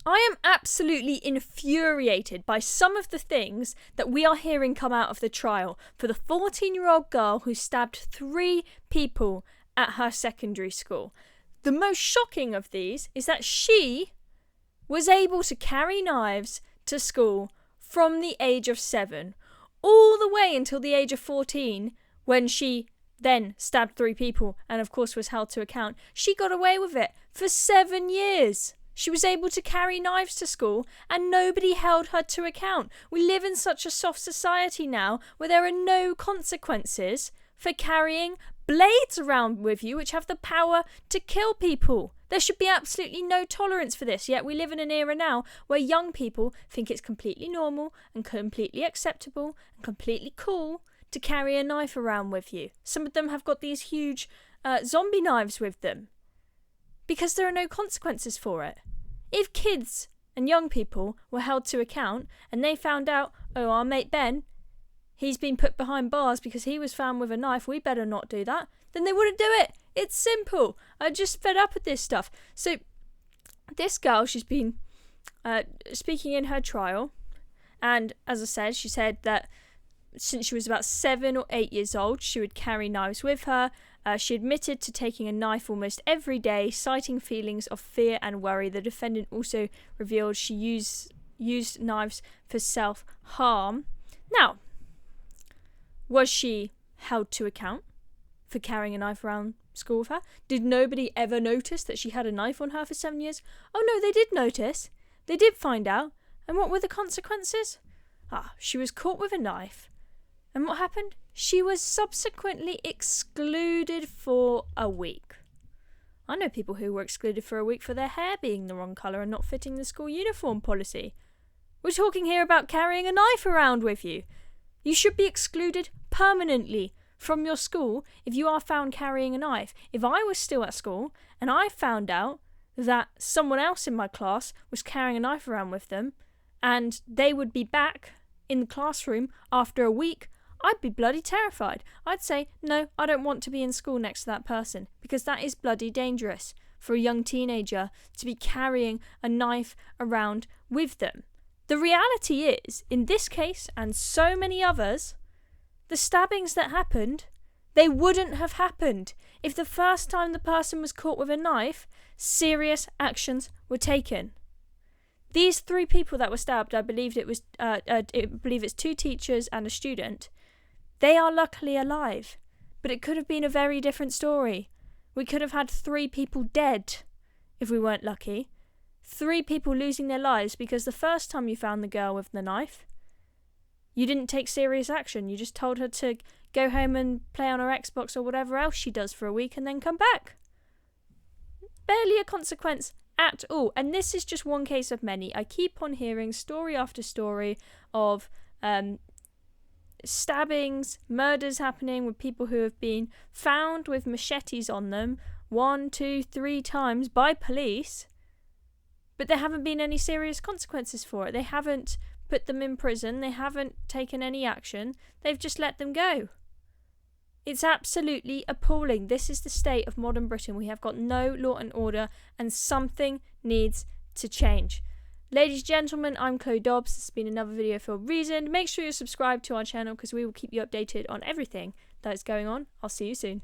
I am absolutely infuriated by some of the things that we are hearing come out of the trial for the 14-year-old girl who stabbed 3 people at her secondary school. The most shocking of these is that she was able to carry knives to school from the age of 7 all the way until the age of 14, when she then stabbed 3 people and of course was held to account. She got away with it for 7 years. She was able to carry knives to school and nobody held her to account. We live in such a soft society now where there are no consequences for carrying blades around with you which have the power to kill people. There should be absolutely no tolerance for this, yet we live in an era now where young people think it's completely normal and completely acceptable and completely cool to carry a knife around with you. Some of them have got these huge zombie knives with them because there are no consequences for it. If kids and young people were held to account and they found out, oh, our mate Ben, he's been put behind bars because he was found with a knife, we better not do that, then they wouldn't do it. It's simple. I'm just fed up with this stuff. So this girl, she's been speaking in her trial, and as I said, she said that since she was about 7 or 8 years old, she would carry knives with her. She admitted to taking a knife almost every day, citing feelings of fear and worry. The defendant also revealed she used knives for self-harm. Now, was she held to account for carrying a knife around school with her? Did nobody ever notice that she had a knife on her for 7 years? Oh no, they did notice. They did find out. And what were the consequences? She was caught with a knife. And what happened? She was subsequently excluded for a week. I know people who were excluded for a week for their hair being the wrong colour and not fitting the school uniform policy. We're talking here about carrying a knife around with you. You should be excluded permanently from your school if you are found carrying a knife. If I was still at school and I found out that someone else in my class was carrying a knife around with them and they would be back in the classroom after a week, I'd be bloody terrified. I'd say, no, I don't want to be in school next to that person, because that is bloody dangerous for a young teenager to be carrying a knife around with them. The reality is, in this case and so many others, the stabbings that happened, they wouldn't have happened if the first time the person was caught with a knife, serious actions were taken. These 3 people that were stabbed, I believe it's 2 teachers and a student. They are luckily alive, but it could have been a very different story. We could have had 3 people dead if we weren't lucky. 3 people losing their lives because the first time you found the girl with the knife, you didn't take serious action. You just told her to go home and play on her Xbox or whatever else she does for a week and then come back. Barely a consequence at all. And this is just one case of many. I keep on hearing story after story of stabbings, murders happening with people who have been found with machetes on them 1, 2, 3 times by police, but there haven't been any serious consequences for it. They haven't put them in prison. They haven't taken any action. They've just let them go. It's absolutely appalling. This is the state of modern Britain. We have got no law and order, and something needs to change. Ladies and gentlemen, I'm Chloe Dobbs. This has been another video for a reason. Make sure you're subscribed to our channel because we will keep you updated on everything that is going on. I'll see you soon.